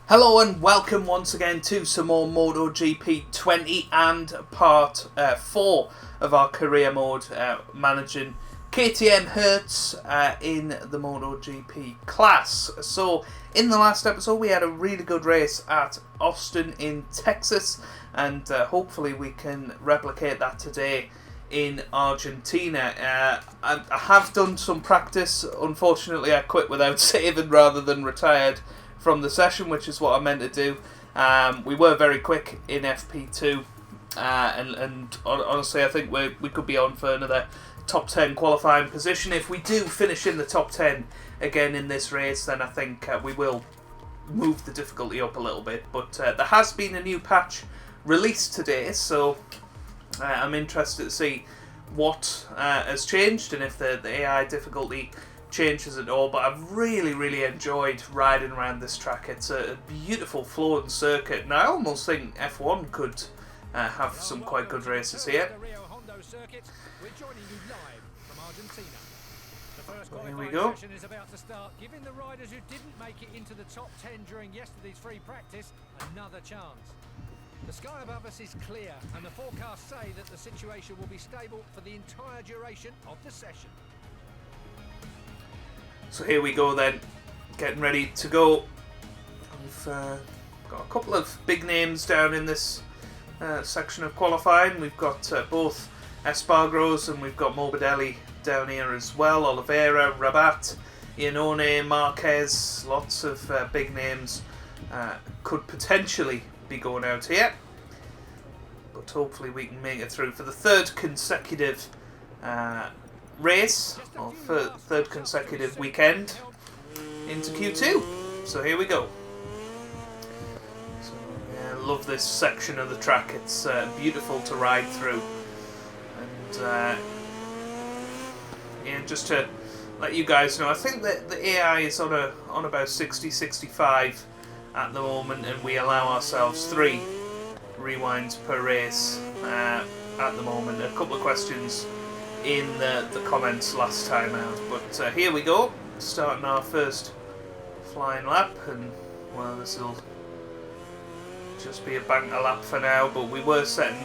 Hello and welcome once again to some more MotoGP 20 and part 4 of our career mode, managing KTM Hertz in the MotoGP class. So in the last episode we had a really good race at Austin in Texas, and hopefully we can replicate that today in Argentina. I have done some practice. Unfortunately I quit without saving rather than retired from the session, which is what I meant to do. We were very quick in FP2, and honestly I think we could be on for another top 10 qualifying position. If we do finish in the top 10 again in this race, then I think we will move the difficulty up a little bit. But there has been a new patch released today, so I'm interested to see what has changed and if the AI difficulty changes at all. But I've really enjoyed riding around this track. It's a beautiful flowing circuit, and I almost think F1 could have some quite good races here. Here we go. Is about to start, giving the riders who didn't make it into the top 10 during yesterday's free practice another chance. The sky above us is clear, and the forecasts say that the situation will be stable for the entire duration of the session. So here we go then, getting ready to go. We've got a couple of big names down in this section of qualifying. We've got both Espargaros and we've got Morbidelli down here as well. Oliveira, Rabat, Iannone, Marquez, lots of big names could potentially be going out here. But hopefully we can make it through for the third consecutive race, or third consecutive weekend into Q2. So here we go. So, yeah, love this section of the track. It's beautiful to ride through, and yeah, just to let you guys know, I think that the AI is on about 60-65 at the moment, and we allow ourselves 3 rewinds per race at the moment. A couple of questions in the comments last time out, but here we go, starting our first flying lap, and well, this will just be a banter lap for now, but we were setting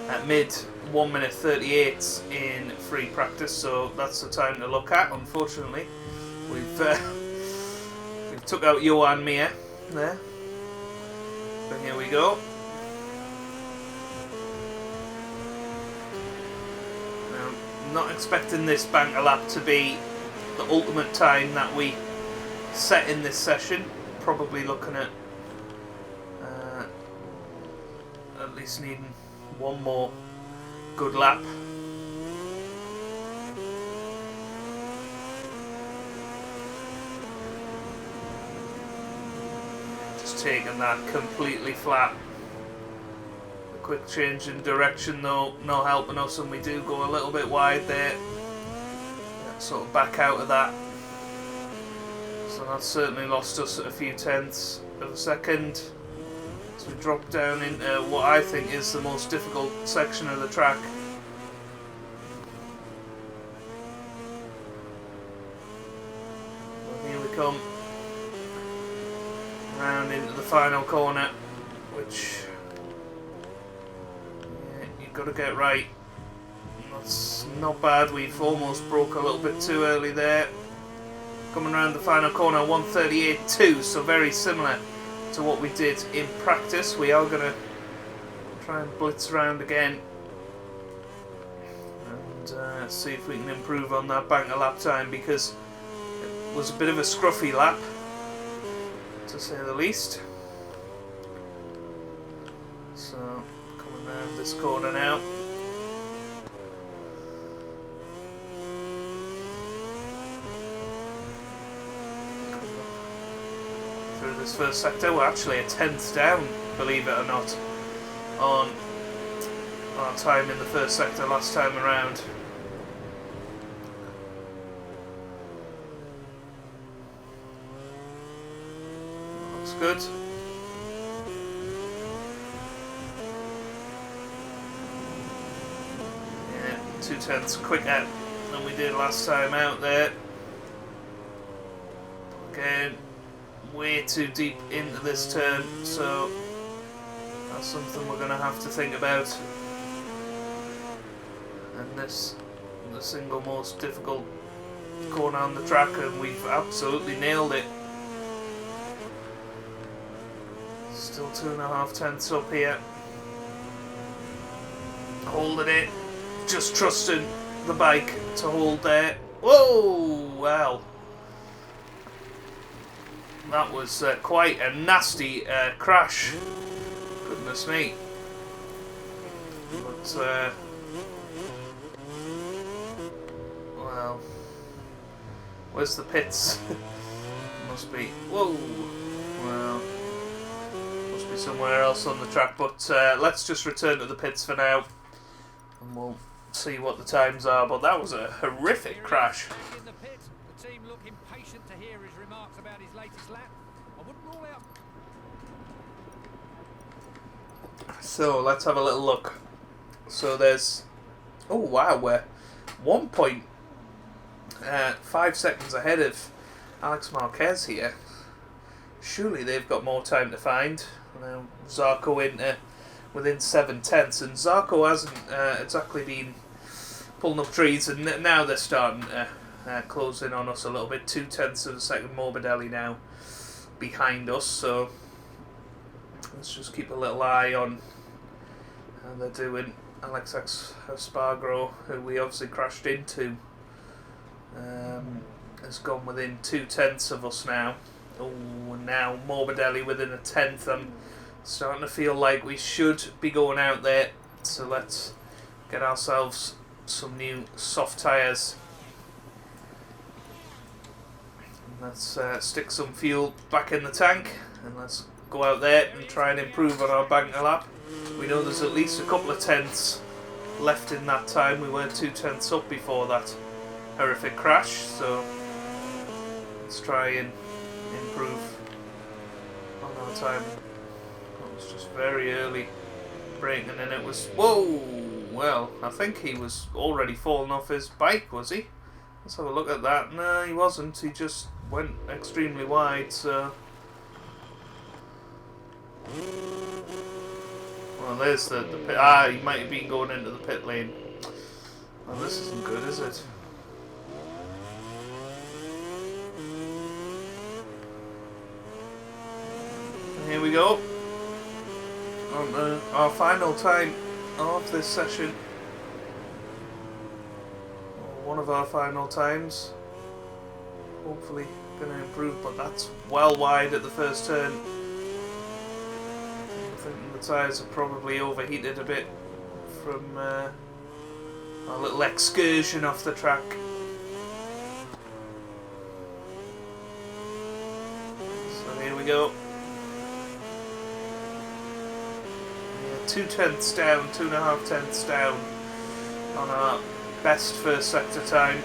at mid 1 minute 38 in free practice, so that's the time to look at. Unfortunately we've took out Johan Mir there, but here we go. Not expecting this banker lap to be the ultimate time that we set in this session. Probably looking at least needing one more good lap. Just taking that completely flat. Quick change in direction though, no helping us, and we do go a little bit wide there. Sort of back out of that. So that certainly lost us a few tenths of a second. So we drop down into what I think is the most difficult section of the track. Well, here we come. Round into the final corner, which got to get right. That's not bad. We've almost broke a little bit too early there. Coming around the final corner, 138.2, so very similar to what we did in practice. We are going to try and blitz around again and see if we can improve on that banker lap time, because it was a bit of a scruffy lap, to say the least. So around this corner now. Through this first sector, we're actually a 10th down, believe it or not, on our time in the first sector last time around. Looks good. 2 tenths quicker than we did last time out there. Again, way too deep into this turn, so that's something we're going to have to think about. And this the single most difficult corner on the track, and we've absolutely nailed it. Still 2.5 tenths up here. Holding it, just trusting the bike to hold there. Whoa, well. That was quite a nasty crash. Goodness me. But, well, where's the pits? Must be, whoa, well, must be somewhere else on the track, but let's just return to the pits for now, and we'll see what the times are. But that was a horrific crash. The team look impatient to hear his remarks about his latest lap. I wouldn't rule out. So let's have a little look. So there's, oh wow, we're 1.5 seconds ahead of Alex Marquez here. Surely they've got more time to find. Now Zarco into within 7 tenths, and Zarco hasn't exactly been pulling up trees, and now they're starting to close in on us a little bit. 2 tenths of a second Morbidelli now behind us, so let's just keep a little eye on how they're doing. Alex Espargaro, who we obviously crashed into, has gone within 2 tenths of us now. Oh, now Morbidelli within a tenth. I'm starting to feel like we should be going out there, so let's get ourselves some new soft tyres. Let's stick some fuel back in the tank, and let's go out there and try and improve on our banker lap. We know there's at least a couple of tenths left in that time. We were 2 tenths up before that horrific crash, so let's try and improve on our time. That was just very early braking, and it was, whoa, well, I think he was already falling off his bike, was he? Let's have a look at that. No, he wasn't. He just went extremely wide, so... Well, there's the pit. Ah, he might have been going into the pit lane. Well, this isn't good, is it? Here we go. On our final time of this session. One of our final times. Hopefully going to improve, but that's well wide at the first turn. I think the tyres are probably overheated a bit from our little excursion off the track. So here we go. 2 tenths down, 2.5 tenths down on our best first sector time.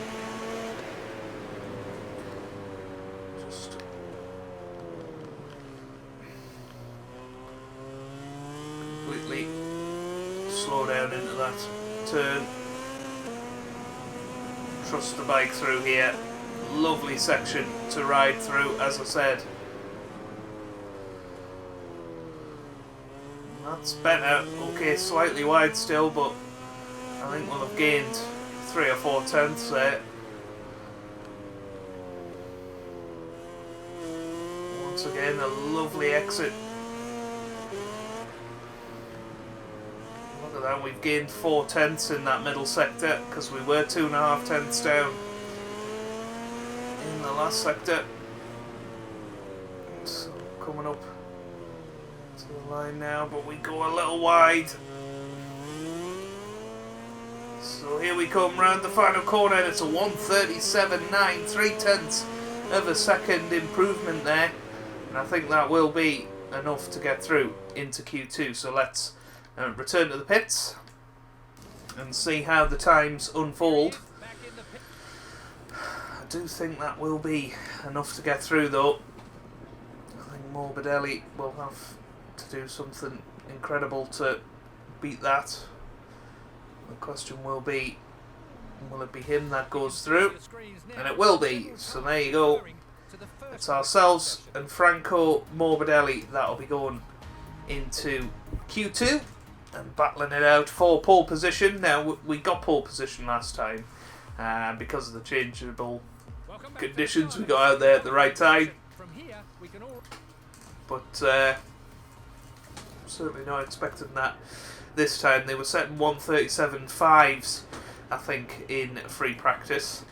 Just completely slow down into that turn. Trust the bike through here. Lovely section to ride through, as I said. That's better. Okay, slightly wide still, but I think we'll have gained 3 or 4 tenths there. Once again, a lovely exit. Look at that, we've gained 4 tenths in that middle sector, because we were 2.5 tenths down in the last sector. So, coming up to the line now, but we go a little wide. So here we come round the final corner, and it's a 1:37.9, 3 tenths of a second improvement there, and I think that will be enough to get through into Q2. So let's return to the pits and see how the times unfold. I do think that will be enough to get through, though. I think Morbidelli will have to do something incredible to beat that. The question will be, will it be him that goes through? And it will be. So there you go. it's ourselves and Franco Morbidelli that'll be going into Q2 and battling it out for pole position. Now, we got pole position last time because of the changeable conditions. We got out there at the right time. But certainly not expecting that this time. They were setting 1:37.5s, I think, in free practice.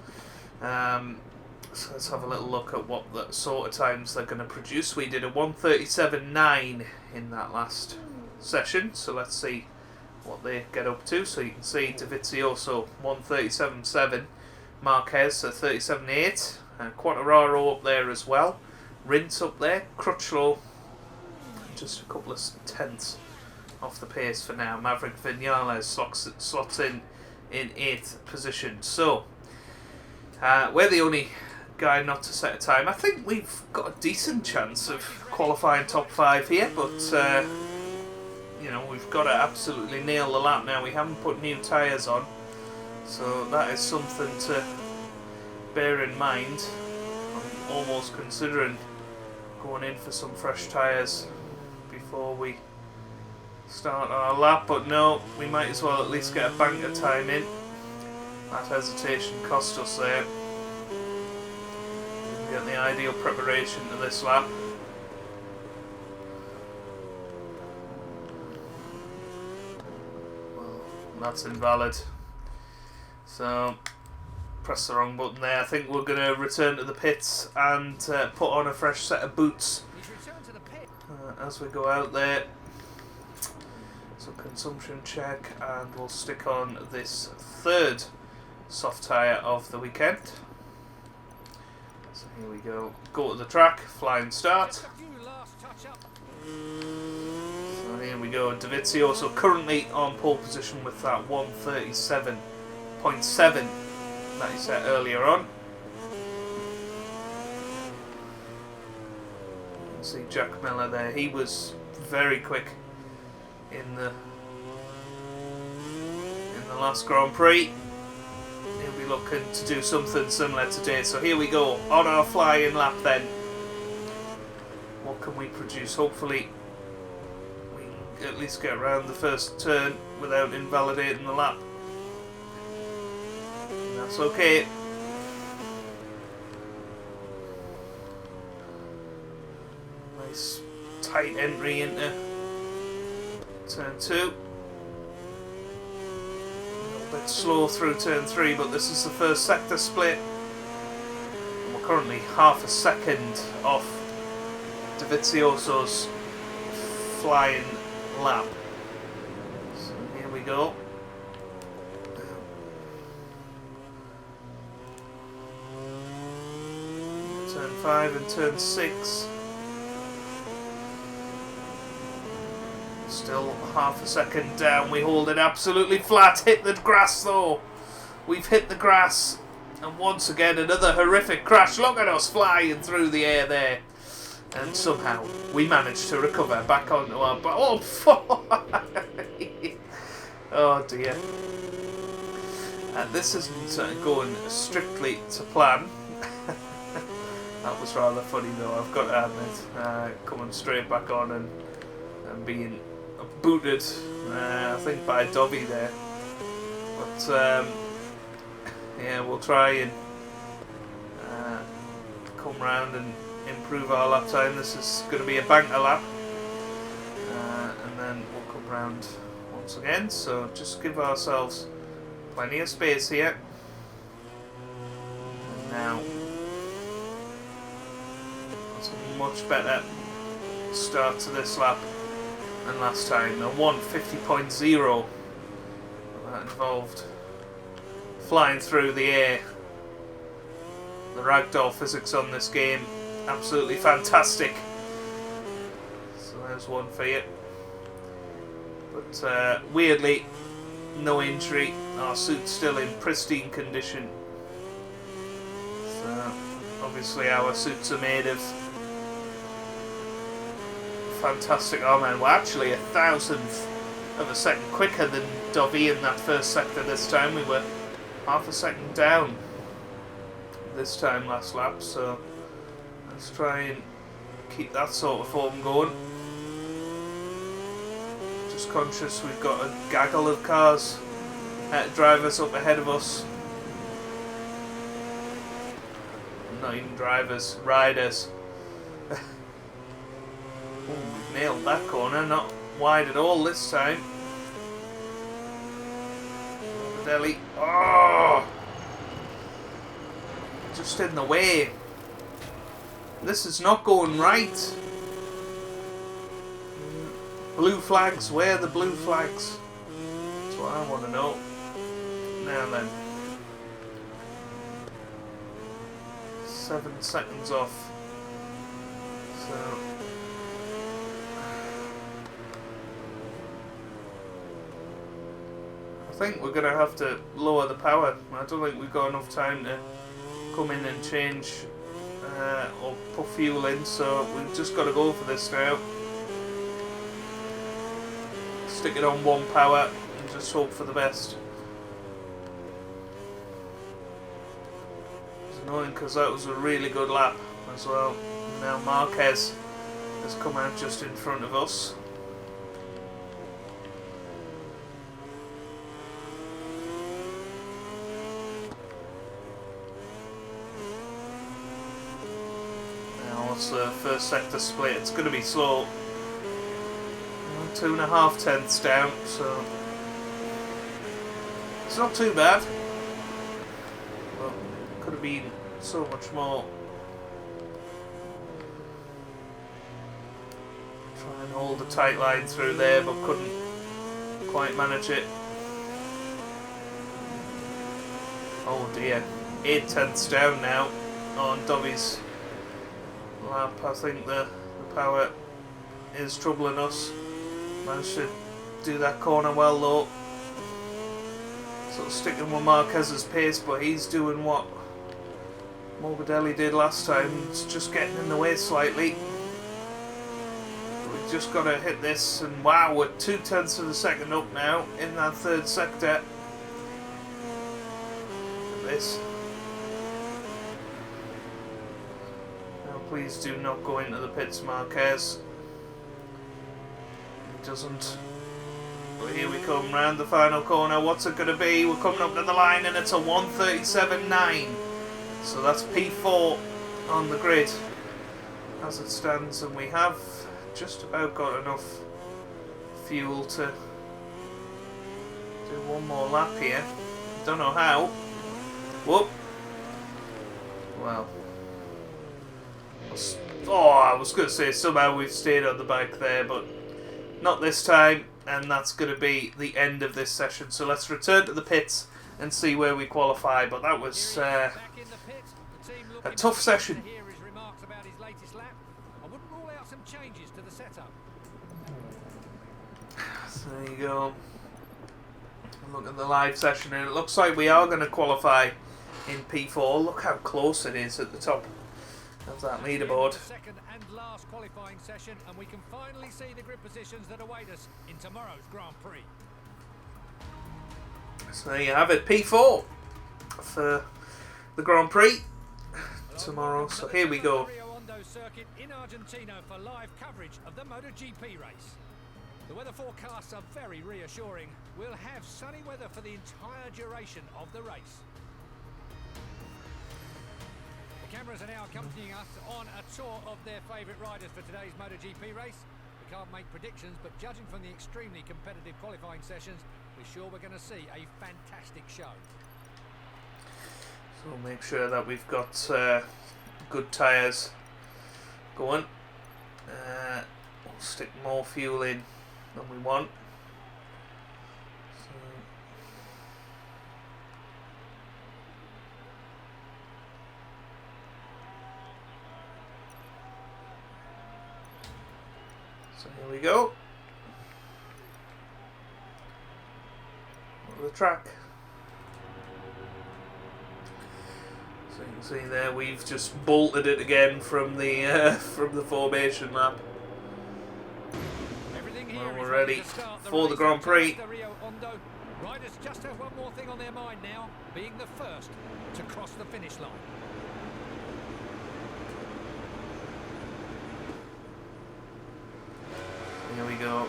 So let's have a little look at what the sort of times they're going to produce. We did a 1:37.9 in that last session, so let's see what they get up to. So you can see Dovizioso 1:37.7, Marquez a 37.8, Quartararo up there as well, Rins up there, Crutchlow just a couple of tenths off the pace for now. Maverick Vinales slots in 8th position. So we're the only guy not to set a time. I think we've got a decent chance of qualifying top 5 here, but you know, we've got to absolutely nail the lap now. We haven't put new tyres on, so that is something to bear in mind. I'm almost considering going in for some fresh tyres before we start our lap, but no, we might as well at least get a banker time in. That hesitation cost us there. Didn't get the ideal preparation to this lap. Well, that's invalid. So, press the wrong button there. I think we're going to return to the pits and put on a fresh set of boots as we go out there. So consumption check, and we'll stick on this 3rd soft tyre of the weekend. So here we go. Go to the track, flying start. So here we go. Dovizioso currently on pole position with that 1:37.7 that he set earlier on. You can see Jack Miller there. He was very quick in the last Grand Prix. He'll be looking to do something similar today. So here we go, on our flying lap then. What can we produce? Hopefully we can at least get around the first turn without invalidating the lap. And that's okay. Nice tight entry into turn 2. A bit slow through turn 3, but this is the first sector split. And we're currently half a second off Dovizioso's flying lap. So here we go. Turn 5 and turn 6. Still half a second down. We hold it absolutely flat. Hit the grass though. We've hit the grass. And once again another horrific crash. Look at us flying through the air there. And somehow we managed to recover back onto our... Oh, oh dear. This isn't going strictly to plan. That was rather funny though, I've got to admit. Coming straight back on and being booted, I think by Dobby there. But yeah, we'll try and come round and improve our lap time. This is going to be a banker lap, and then we'll come round once again. So just give ourselves plenty of space here. And now it's a much better start to this lap than last time. A 1:50.0 that involved flying through the air. The ragdoll physics on this game, absolutely fantastic. So there's one for you. But weirdly, no injury. Our suit's still in pristine condition. So obviously our suits are made of fantastic. Oh man, we're actually 1,000th of a second quicker than Dobby in that first sector this time. We were half a second down this time last lap, so Let's try and keep that sort of form going. Just conscious we've got a gaggle of cars, drivers up ahead of us. Not even drivers, riders. Ooh, we've nailed that corner, not wide at all this time. Delhi. Oh! Just in the way. This is not going right. Blue flags, where are the blue flags? That's what I want to know. Now then. 7 seconds off. So I think we're going to have to lower the power. I don't think we've got enough time to come in and change or put fuel in, so we've just got to go for this now. Stick it on 1 power and just hope for the best. It's annoying because that was a really good lap as well. Now Marquez has come out just in front of us. The first sector split, it's going to be slow. 2.5 tenths down, so it's not too bad, but could have been so much more. Try and hold a tight line through there, but couldn't quite manage it. Oh dear, 8 tenths down now on Dobby's lap. I think the power is troubling us. Managed to do that corner well though. Sort of sticking with Marquez's pace, but he's doing what Morbidelli did last time. It's just getting in the way slightly. We've just got to hit this, and wow, we're 2 tenths of a second up now in that 3rd sector. This. Please do not go into the pits, Marquez. He doesn't. But here we come round the final corner. What's it going to be? We're coming up to the line and it's a 1:37.9. So that's P4 on the grid as it stands, and we have just about got enough fuel to do 1 more lap here. Don't know how. Whoop. Well. Oh, I was going to say somehow we've stayed on the bike there, but not this time, and that's going to be the end of this session. So let's return to the pits and see where we qualify, but that was a tough session. So there you go. Look at the live session, and it looks like we are going to qualify in P4. Look how close it is at the top of that leaderboard. Second and last qualifying session, and we can finally see the grid positions that await us in tomorrow's Grand Prix. So there you have it, P4 for the Grand Prix tomorrow. So here we go. Circuit in Argentina for live coverage of the MotoGP race. The weather forecasts are very reassuring. We'll have sunny weather for the entire duration of the race. The cameras are now accompanying us on a tour of their favourite riders for today's MotoGP race. We can't make predictions, but judging from the extremely competitive qualifying sessions, we're sure we're going to see a fantastic show. So we'll make sure that we've got good tyres going. We'll stick more fuel in than we want. So here we go. The track. So you can see there we've just bolted it again from the formation map. Well, we're ready for the Grand Prix. Riders just have one more thing on their mind now, being the first to cross the finish line. Here we go.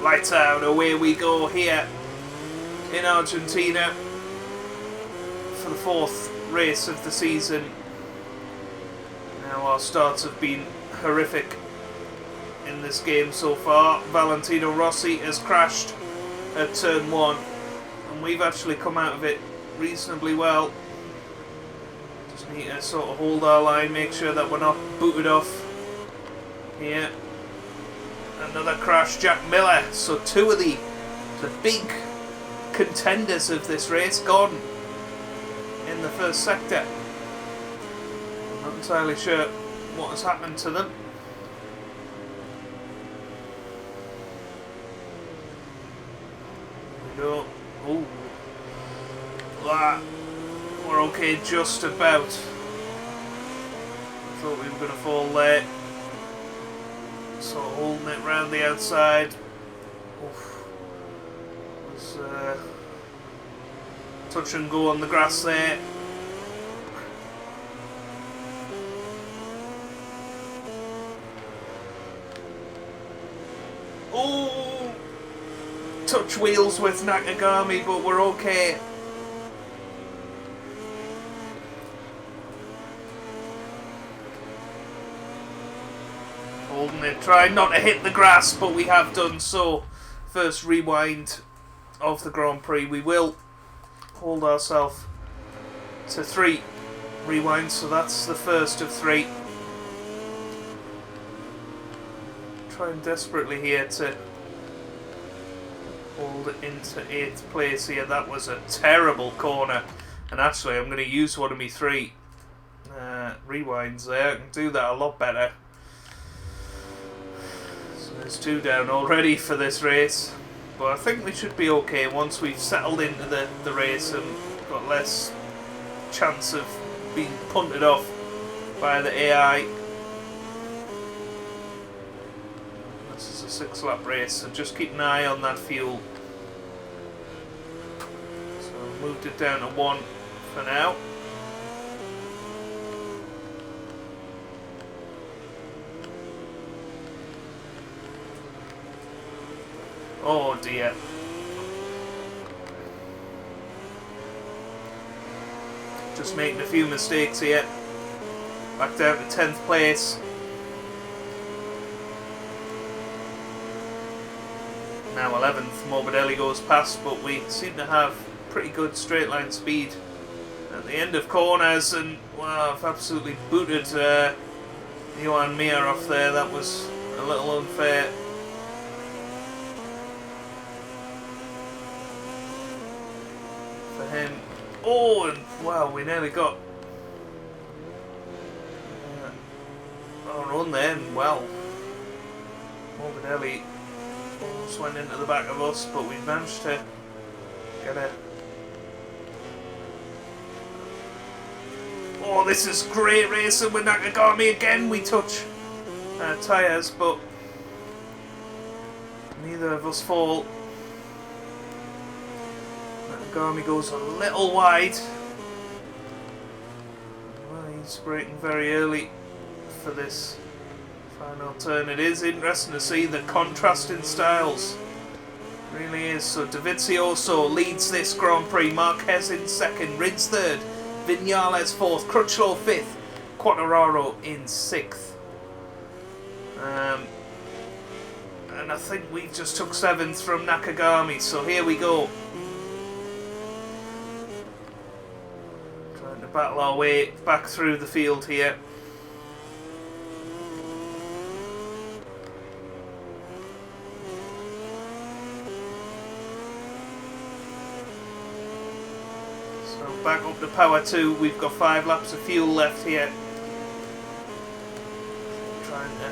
Lights out, away we go here in Argentina for the 4th race of the season. Now our starts have been horrific in this game so far. Valentino Rossi has crashed at turn 1 and we've actually come out of it reasonably well. Just need to sort of hold our line, make sure that we're not booted off here. Another crash, Jack Miller. So 2 of the big contenders of this race gone in the first sector. I'm not entirely sure what has happened to them. Here we go. Ooh. We're okay just about. I thought we were going to fall there. So holding it round the outside. Oof. Was touch and go on the grass there. Oh, touch wheels with Nakagami, but we're okay. Holding it, trying not to hit the grass, but we have done so. First rewind of the Grand Prix. We will hold ourselves to 3 rewinds, so that's the first of 3. Trying desperately here to hold it into 8th place here. That was a terrible corner, and actually I'm going to use one of my 3 rewinds there. I can do that a lot better. There's 2 down already for this race, but I think we should be okay once we've settled into the race and got less chance of being punted off by the AI. This is a 6-lap race, so just keep an eye on that fuel. So I've moved it down to 1 for now. Oh dear. Just making a few mistakes here. Back down to 10th place. Now 11th. Morbidelli goes past, but we seem to have pretty good straight line speed at the end of corners, and wow, I've absolutely booted Johan Mir off there. That was a little unfair. Him. Oh, and wow, we nearly got our run there, and well, Morbidelli almost went into the back of us, but we managed to get a... Oh, this is great racing with Nakagami again. We touch tyres, but neither of us fall. Nakagami goes a little wide. Well, he's braking very early for this final turn. It is interesting to see the contrast in styles. It really is. So Dovizioso leads this Grand Prix. Marquez in 2nd, Rins 3rd, Viñales 4th, Crutchlow 5th, Quartararo in 6th. And I think we just took 7th from Nakagami. So here we go. Battle our way back through the field here. So back up to power 2. We've got 5 laps of fuel left here. Trying to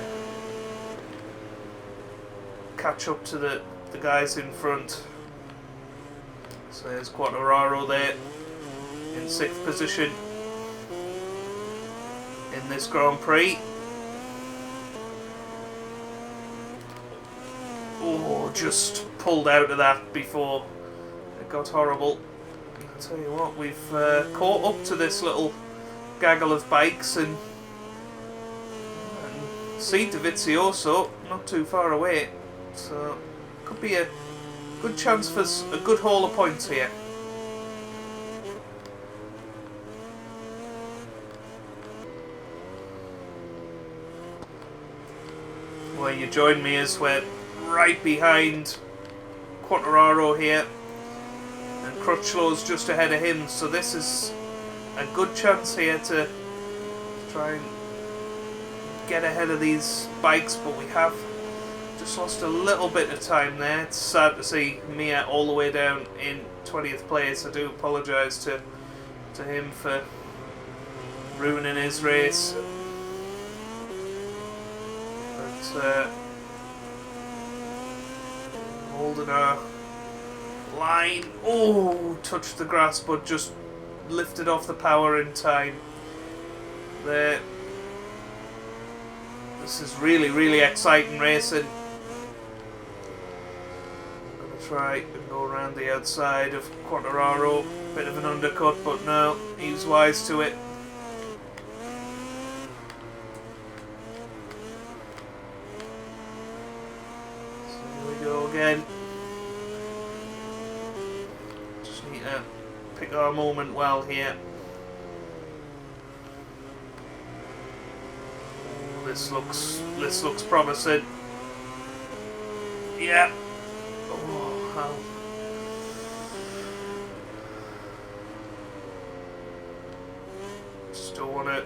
catch up to the guys in front. So there's Quartararo there in 6th position in this Grand Prix. Oh, just pulled out of that before it got horrible. I'll tell you what, we've caught up to this little gaggle of bikes and see Dovizioso not too far away, so could be a good chance for a good haul of points here. Where you join me is we're right behind Quartararo here, and Crutchlow's just ahead of him, so this is a good chance here to try and get ahead of these bikes, but we have just lost a little bit of time there. It's sad to see Mia all the way down in 20th place. I do apologise to him for ruining his race. But holding our line. Oh, touched the grass, but just lifted off the power in time. There. This is really, really exciting racing. I'm going to try and go around the outside of Quartararo. Bit of an undercut, but no, he was wise to it. So here we go again. Just need to pick our moment well here. This looks promising. Yeah. Oh, how. Just don't want to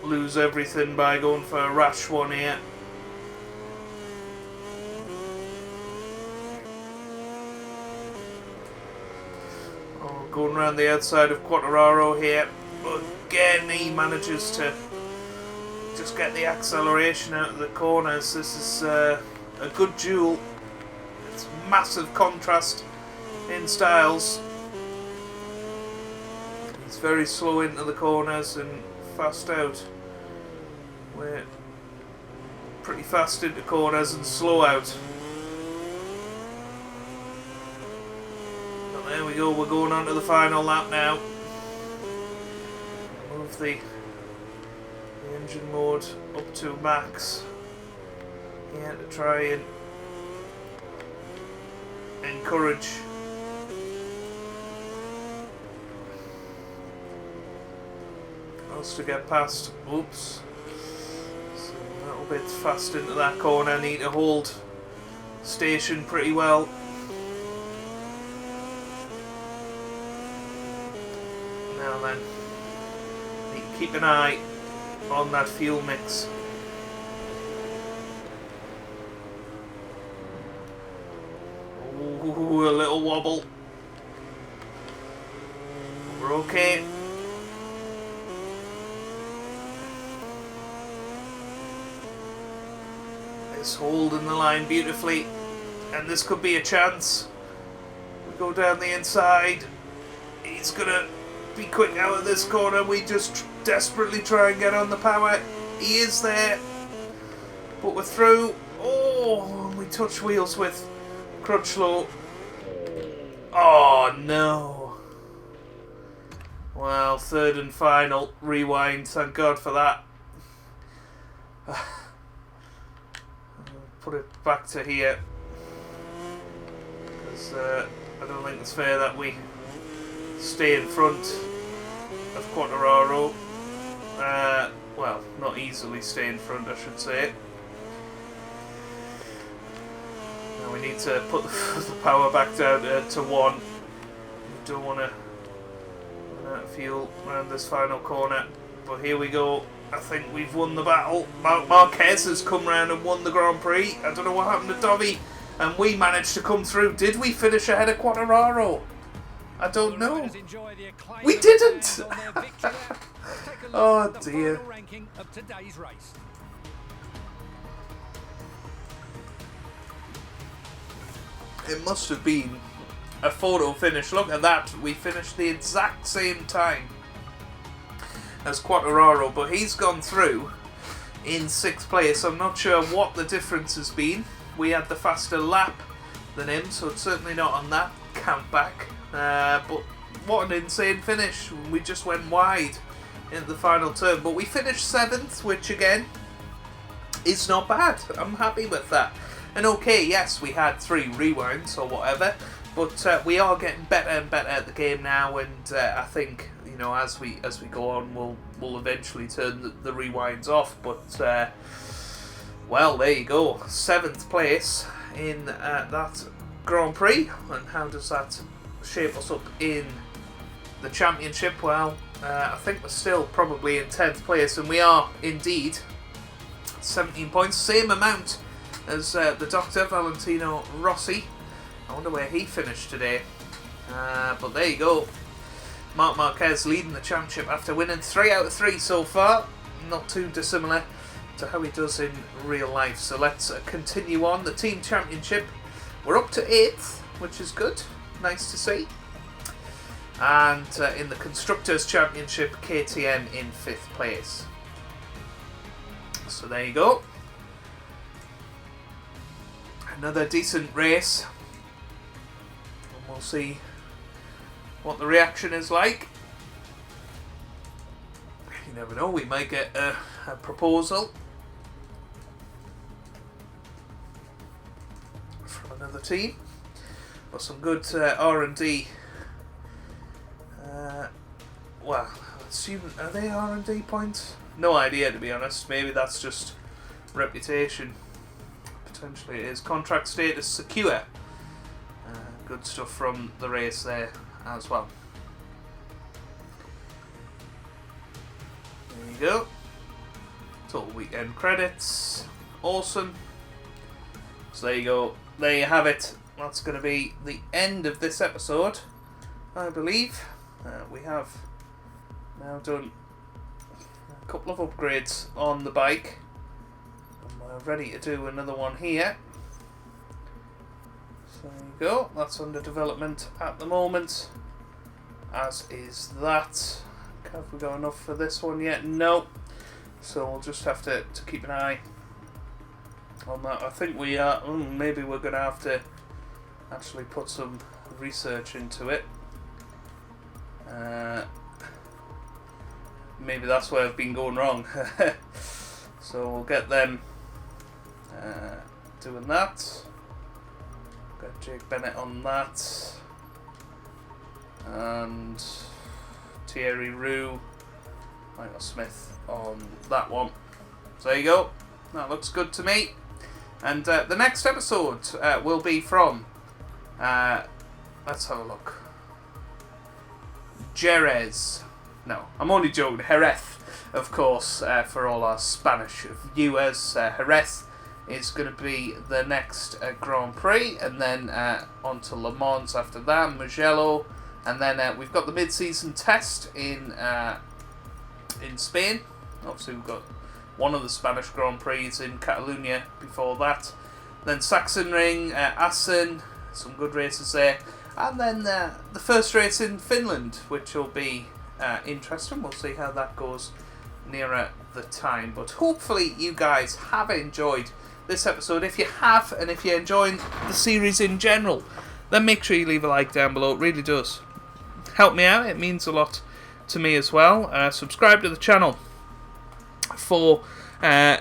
lose everything by going for a rash one here. Oh, going around the outside of Quartararo here. Again, he manages to just get the acceleration out of the corners. This is a good duel. It's massive contrast in styles. He's very slow into the corners and fast out. We're pretty fast into corners and slow out. But there we go, we're going on to the final lap now. Move the engine mode up to max. Yeah, to try and encourage us to get past. Oops. So a little bit fast into that corner. Need to hold station pretty well. Now then, need to keep an eye on that fuel mix. Ooh, a little wobble. We're okay. It's holding the line beautifully, and this could be a chance. We go down the inside. He's gonna be quick out of this corner. We just desperately try and get on the power. He is there, but we're through. Oh, we touch wheels with Crutchlow. Oh no. Well, third and final. Rewind, thank God for that. Put it back to here, because I don't think it's fair that we stay in front of Quartararo. Well, not easily stay in front, I should say. Now we need to put the power back down to 1. We don't want to run out of fuel around this final corner. But here we go. I think we've won the battle. Marquez has come round and won the Grand Prix. I don't know what happened to Dovi. And we managed to come through. Did we finish ahead of Quartararo? I don't know. We didn't! Oh dear. It must have been a photo finish. Look at that. We finished the exact same time as Quartararo, but he's gone through in 6th place. I'm not sure what the difference has been. We had the faster lap than him, so it's certainly not on that count back. But what an insane finish. We just went wide in the final turn. But we finished 7th, which again, is not bad. I'm happy with that. And okay, yes, we had 3 rewinds or whatever, but we are getting better and better at the game now, and I think, you know, as we go on, we'll eventually turn the rewinds off. But well, there you go, 7th place in that Grand Prix. And how does that shape us up in the championship? Well, I think we're still probably in 10th place, and we are indeed 17 points, same amount as the Doctor, Valentino Rossi. I wonder where he finished today. But there you go. Marc Marquez leading the championship after winning 3 out of 3 so far. Not too dissimilar to how he does in real life. So let's continue on. The team championship, we're up to 8th, which is good. Nice to see. And in the Constructors' Championship, KTM in 5th place. So there you go. Another decent race. And we'll see what the reaction is like. You never know, we might get a proposal from another team. Or some good R&D. Well, are they R&D points? No idea, to be honest. Maybe that's just reputation. Potentially it is. Contract status secure. Good stuff from the race there as well. There you go. Total weekend credits. Awesome. So there you go. There you have it. That's going to be the end of this episode, I believe. We have now done a couple of upgrades on the bike, and we're ready to do another one here. So there you go, that's under development at the moment, as is that. Have we got enough for this one yet? No, so we'll just have to keep an eye on that. I think we are, maybe we're going to have to actually put some research into it. Maybe that's where I've been going wrong. So we'll get them doing that. Got Jake Bennett on that. And Thierry Roux, Michael Smith on that one. So there you go. That looks good to me. And the next episode will be from, let's have a look, Jerez. No, I'm only joking. Jerez, of course, for all our Spanish viewers. Jerez is going to be the next Grand Prix, and then on to Le Mans after that, Mugello, and then we've got the mid-season test in Spain. Obviously, we've got one of the Spanish Grand Prix in Catalonia before that. Then Sachsenring, Assen, some good races there. And then the first race in Finland, which will be interesting. We'll see how that goes nearer the time. But hopefully you guys have enjoyed this episode. If you have, and if you're enjoying the series in general, then make sure you leave a like down below. It really does help me out. It means a lot to me as well. Subscribe to the channel for a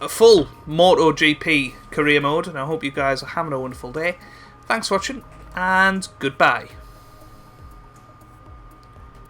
full MotoGP career mode. And I hope you guys are having a wonderful day. Thanks for watching, and goodbye.